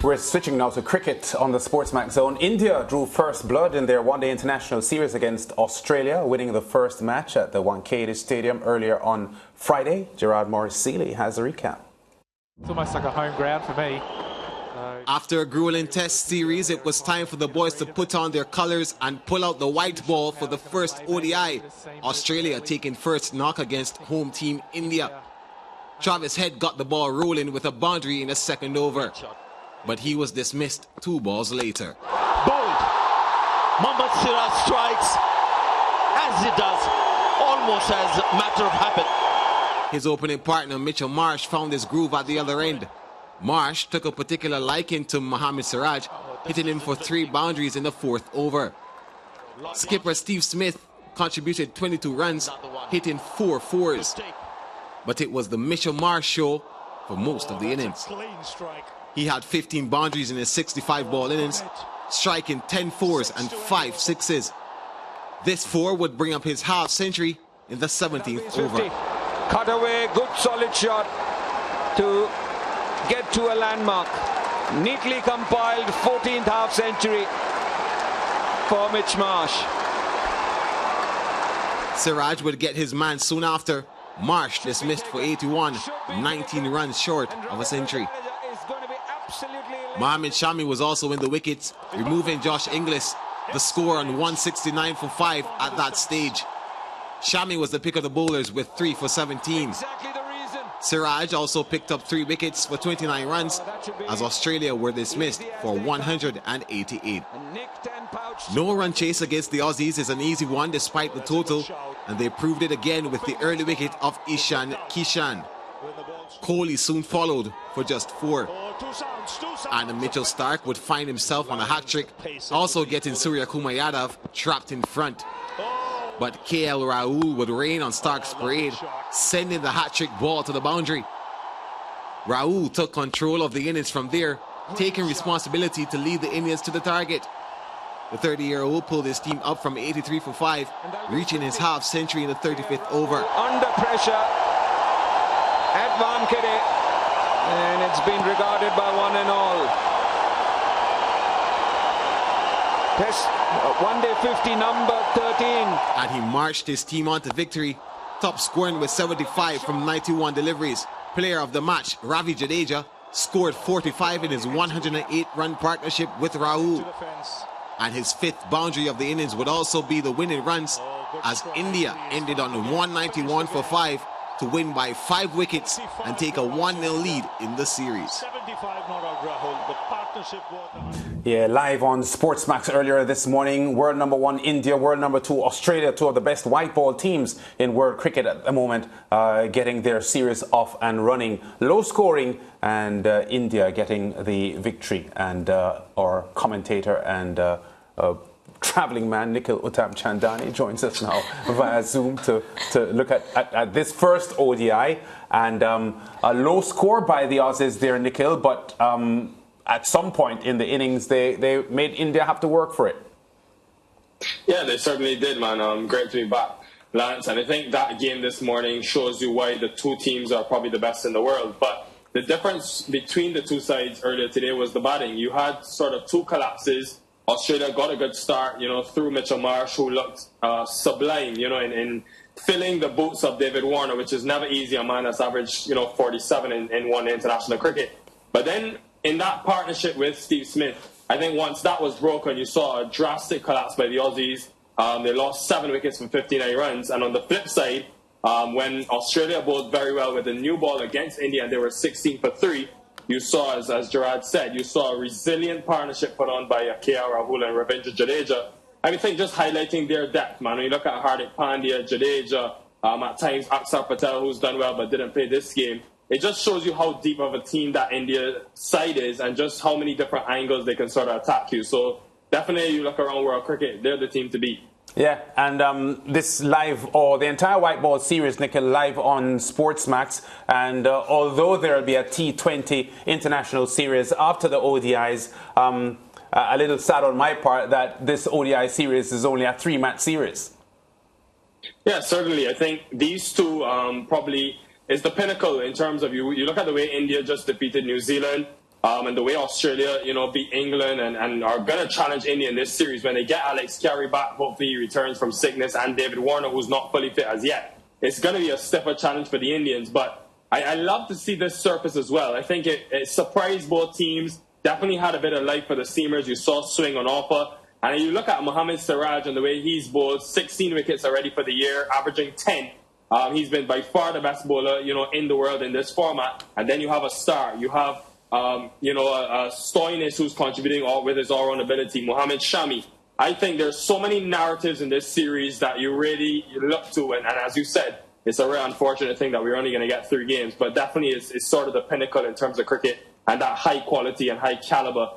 We're switching now to cricket on the SportsMax Zone. India drew first blood in their one-day international series against Australia, winning the first match at the Wankhede Stadium earlier on Friday. Gerard Morris-Seeley has a recap. It's almost like a home ground for me. After a grueling test series, it was time for the boys to put on their colours and pull out the white ball for the first ODI. Australia taking first knock against home team India. Travis Head got the ball rolling with a boundary in the second over, but he was dismissed 2 balls later. Bold. Mohammad Siraj strikes as he does, almost as a matter of habit. His opening partner Mitchell Marsh found his groove at the other end. Marsh took a particular liking to Mohammad Siraj, hitting him for 3 boundaries in the 4th over. Skipper Steve Smith contributed 22 runs, hitting 4 fours. But it was the Mitchell Marsh show for most of the innings. He had 15 boundaries in his 65-ball innings, striking 10 fours and 5 sixes. This 4 would bring up his half century in the 17th over. Cut away, good solid shot to get to a landmark. Neatly compiled 14th half century for Mitch Marsh. Siraj would get his man soon after. Marsh dismissed for 81, 19 runs short of a century. Mohammad Shami was also in the wickets, removing Josh Inglis, the score on 169 for 5 at that stage. Shami was the pick of the bowlers with 3 for 17. Siraj also picked up 3 wickets for 29 runs as Australia were dismissed for 188. No run chase against the Aussies is an easy one despite the total, and they proved it again with the early wicket of Ishan Kishan. Kohli soon followed for just 4. And Mitchell Starc would find himself on a hat-trick, also getting Surya Kumar Yadav trapped in front. But KL Rahul would rain on Stark's parade, sending the hat-trick ball to the boundary. Rahul took control of the innings from there, taking responsibility to lead the Indians to the target. The 30-year-old pulled his team up from 83 for 5, reaching his half century in the 35th over. Under pressure at Wankhede, and it's been regarded by one and all. Test one-day 50, number 13. And he marched his team on to victory, top scoring with 75 from 91 deliveries. Player of the match, Ravi Jadeja, scored 45 in his 108-run partnership with Rahul. And his 5th boundary of the innings would also be the winning runs, as India ended on 191 for 5 to win by 5 wickets and take a 1-0 lead in the series. Yeah, live on SportsMax earlier this morning. World number 1 India, world number 2 Australia, 2 of the best white ball teams in world cricket at the moment, getting their series off and running. Low scoring, and India getting the victory. And our commentator and travelling man Nikhil Uttam Chandani joins us now via Zoom to look at this first ODI. And a low score by the Aussies there, Nikhil, but at some point in the innings they made India have to work for it. Yeah, they certainly did, man. Great to be back, Lance. And I think that game this morning shows you why the 2 teams are probably the best in the world. But the difference between the 2 sides earlier today was the batting. You had sort of 2 collapses. Australia got a good start, through Mitchell Marsh, who looked sublime, in filling the boots of David Warner, which is never easy. A man that's averaged, 47 in one international cricket. But then in that partnership with Steve Smith, I think once that was broken, you saw a drastic collapse by the Aussies. They lost 7 wickets from 59 runs. And on the flip side, when Australia bowled very well with the new ball against India, and they were 16 for 3, you saw, as Gerard said, you saw a resilient partnership put on by KL Rahul and Ravindra Jadeja. I think just highlighting their depth, man. When you look at Hardik Pandya, Jadeja, at times Akshar Patel, who's done well but didn't play this game, it just shows you how deep of a team that India side is and just how many different angles they can sort of attack you. So definitely you look around world cricket, they're the team to beat. Yeah, and this live, or the entire white ball series, Nikhil, live on SportsMax. And although there will be a T20 international series after the ODIs, a little sad on my part that this ODI series is only a 3-match series. Yeah, certainly. I think these 2 probably is the pinnacle in terms of you look at the way India just defeated New Zealand. And the way Australia, beat England and are going to challenge India in this series when they get Alex Carey back, hopefully he returns from sickness, and David Warner, who's not fully fit as yet. It's going to be a stiffer challenge for the Indians, but I love to see this surface as well. I think it surprised both teams, definitely had a bit of life for the seamers. You saw swing on offer. And you look at Mohammad Siraj and the way he's bowled, 16 wickets already for the year, averaging 10. He's been by far the best bowler, in the world in this format. And then you have a star. You have, a Stoinis who's contributing with his all-round ability, Mohammad Shami. I think there's so many narratives in this series that you really look to. And as you said, it's a very unfortunate thing that we're only going to get 3 games. But definitely it's sort of the pinnacle in terms of cricket and that high quality and high caliber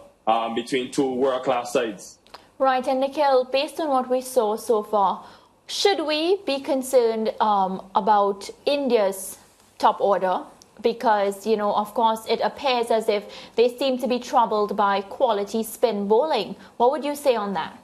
between 2 world-class sides. Right, and Nikhil, based on what we saw so far, should we be concerned about India's top order? Because, of course, it appears as if they seem to be troubled by quality spin bowling. What would you say on that?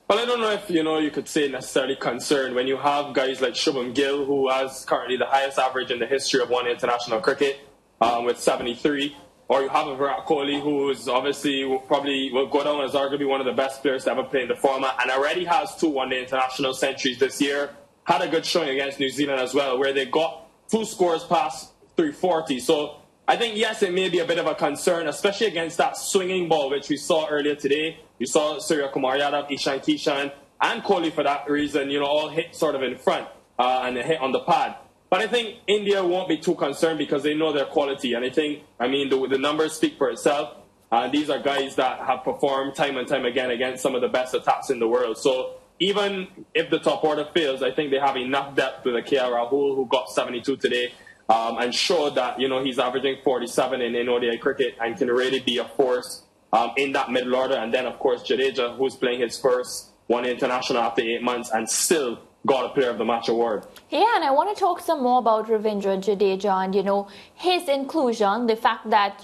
Well, I don't know if, you could say necessarily concerned when you have guys like Shubham Gill, who has currently the highest average in the history of one international cricket with 73. Or you have a Virat Kohli, who is obviously probably will go down as arguably one of the best players to ever play in the format, and already has 2 one-day international centuries this year. Had a good showing against New Zealand as well, where they got 2 scores past 340. So I think, yes, it may be a bit of a concern, especially against that swinging ball, which we saw earlier today. You saw Surya Kumar Yadav, Ishan Kishan, and Kohli for that reason, all hit sort of in front and hit on the pad. But I think India won't be too concerned because they know their quality. And I think, the numbers speak for itself. These are guys that have performed time and time again against some of the best attacks in the world. So even if the top order fails, I think they have enough depth with a KL Rahul, who got 72 today, and showed that, he's averaging 47 in ODI cricket and can really be a force in that middle order. And then, of course, Jadeja, who's playing his first one international after 8 months and still got a Player of the Match award. Yeah, and I want to talk some more about Ravindra Jadeja and, his inclusion, the fact that,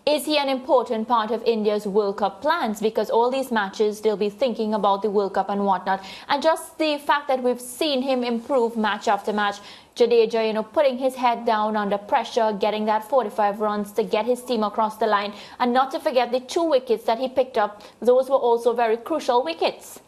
is he an important part of India's World Cup plans? Because all these matches, they'll be thinking about the World Cup and whatnot. And just the fact that we've seen him improve match after match, Jadeja, putting his head down under pressure, getting that 45 runs to get his team across the line. And not to forget the 2 wickets that he picked up. Those were also very crucial wickets.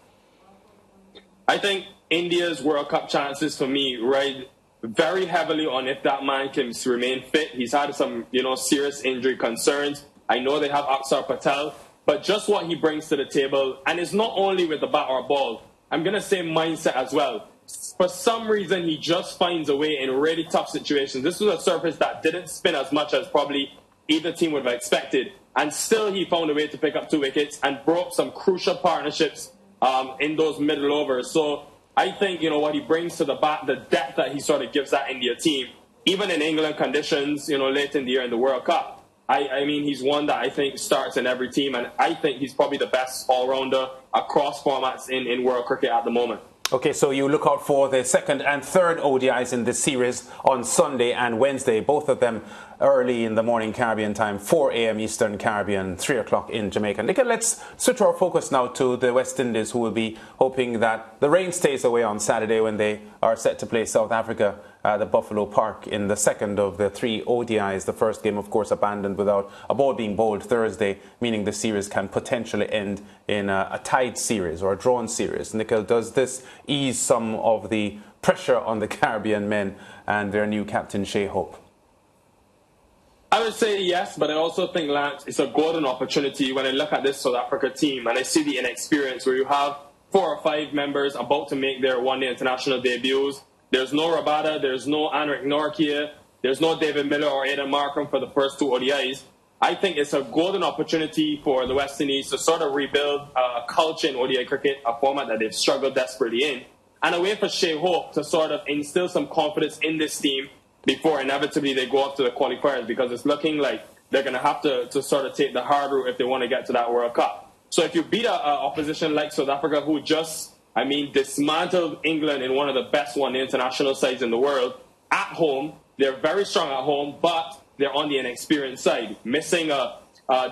I think India's World Cup chances, for me, ride very heavily on if that man can remain fit. He's had some, serious injury concerns. I know they have Akshar Patel, but just what he brings to the table, and it's not only with the bat or ball, I'm going to say mindset as well. For some reason, he just finds a way in really tough situations. This was a surface that didn't spin as much as probably either team would have expected, and still he found a way to pick up 2 wickets and broke some crucial partnerships in those middle overs. So I think, what he brings to the bat, the depth that he sort of gives that India team, even in England conditions, late in the year in the World Cup. He's one that I think starts in every team, and I think he's probably the best all-rounder across formats in world cricket at the moment. Okay, so you look out for the 2nd and 3rd ODIs in this series on Sunday and Wednesday, both of them early in the morning Caribbean time, 4 a.m. Eastern Caribbean, 3 o'clock in Jamaica. Nikhil, let's switch our focus now to the West Indies, who will be hoping that the rain stays away on Saturday when they are set to play South Africa at the Buffalo Park in the 2nd of the 3 ODIs. The first game, of course, abandoned without a ball being bowled Thursday, meaning the series can potentially end in a tied series or a drawn series. Nikhil, does this ease some of the pressure on the Caribbean men and their new captain, Shai Hope? I would say yes, but I also think, Lance, it's a golden opportunity when I look at this South Africa team and I see the inexperience where you have 4 or 5 members about to make their one-day international debuts. There's no Rabada, there's no Anrik Nortje, there's no David Miller or Aidan Markram for the first 2 ODIs. I think it's a golden opportunity for the West Indies to sort of rebuild a culture in ODI cricket, a format that they've struggled desperately in, and a way for Shai Hope to sort of instill some confidence in this team before inevitably they go up to the qualifiers, because it's looking like they're going to have to sort of take the hard route if they want to get to that World Cup. So if you beat an opposition like South Africa, who just, dismantled England in one of the best one international sides in the world, at home, they're very strong at home, but they're on the inexperienced side, missing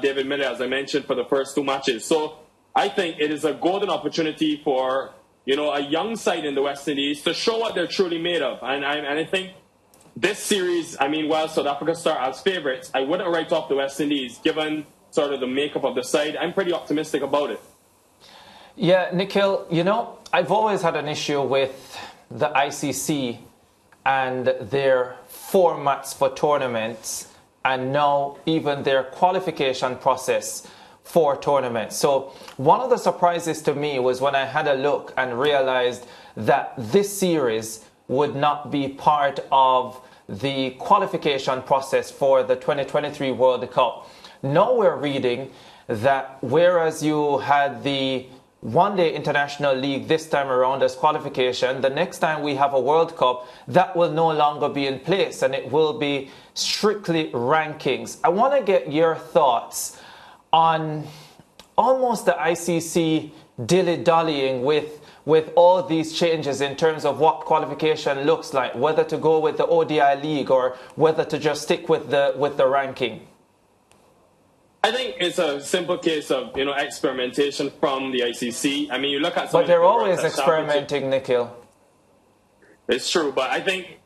David Miller, as I mentioned, for the first 2 matches. So I think it is a golden opportunity for, a young side in the West Indies to show what they're truly made of. And I think this series, I mean, while South Africa start as favourites, I wouldn't write off the West Indies given sort of the makeup of the side. I'm pretty optimistic about it. Yeah, Nikhil, you know, I've always had an issue with the ICC and their formats for tournaments, and now even their qualification process for tournaments. So one of the surprises to me was when I had a look and realized that this series would not be part of the qualification process for the 2023 World Cup. Now we're reading that whereas you had the one-day international league this time around as qualification, the next time we have a World Cup, that will no longer be in place and it will be strictly rankings. I want to get your thoughts on almost the ICC dilly-dallying with all these changes in terms of what qualification looks like, whether to go with the ODI league or whether to just stick with the ranking. I think it's a simple case of, you know, experimentation from the ICC. I mean, you look at some But they're always experimenting, Nikhil. It's true, but I think,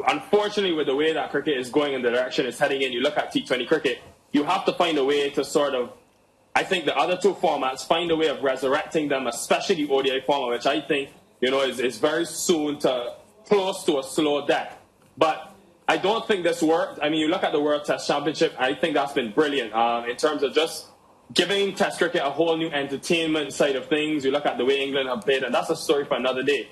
unfortunately, with the way that cricket is going in the direction it's heading in, you look at T20 cricket, you have to find a way to sort of, I think the other two formats, find a way of resurrecting them, especially the ODI format, which I think, you know, is very soon to close to a slow death. But I don't think this worked. I mean, you look at the World Test Championship, I think that's been brilliant in terms of just giving Test cricket a whole new entertainment side of things. You look at the way England have played, and that's a story for another day.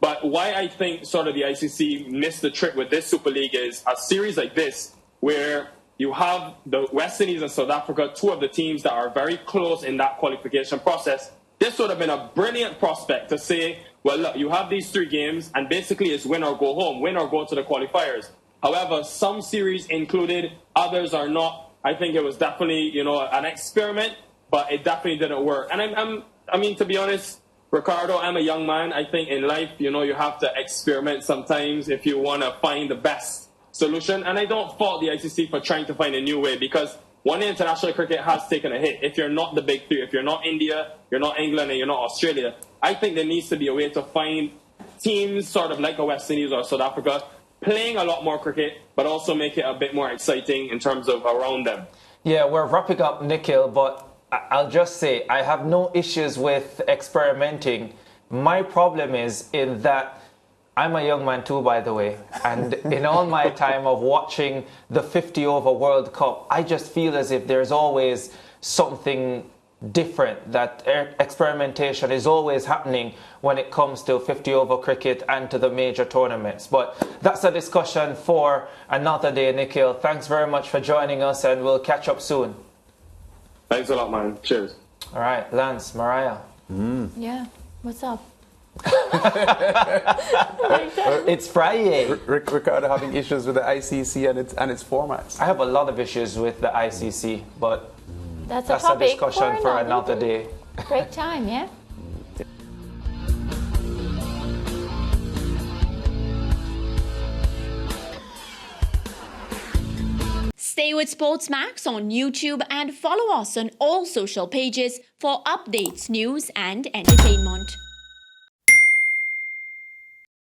But why I think sort of the ICC missed the trick with this Super League is a series like this, where you have the West Indies and South Africa, two of the teams that are very close in that qualification process. This would have been a brilliant prospect to say, well, look, you have these 3 games, and basically it's win or go home, win or go to the qualifiers. However, some series included, others are not. I think it was definitely, you know, an experiment, but it definitely didn't work. And I mean, to be honest, Ricardo, I'm a young man. I think in life, you know, you have to experiment sometimes if you want to find the best solution. And I don't fault the ICC for trying to find a new way, because one day international cricket has taken a hit. If you're not the big 3, if you're not India, you're not England, and you're not Australia, I think there needs to be a way to find teams sort of like a West Indies or South Africa playing a lot more cricket, but also make it a bit more exciting in terms of around them. Yeah, we're wrapping up, Nikhil, but I'll just say I have no issues with experimenting. My problem is in that I'm a young man too, by the way, and in all my time of watching the 50-over World Cup, I just feel as if there's always something different, that experimentation is always happening when it comes to 50-over cricket and to the major tournaments. But that's a discussion for another day, Nikhil. Thanks very much for joining us, and we'll catch up soon. Thanks a lot, man. Cheers. All right, Lance, Mariah. Yeah, what's up? It's Friday. Ricardo having issues with the ICC and its formats. I have a lot of issues with the ICC, but That's a discussion for another day. Great time, yeah? Stay with SportsMax on YouTube and follow us on all social pages for updates, news and entertainment.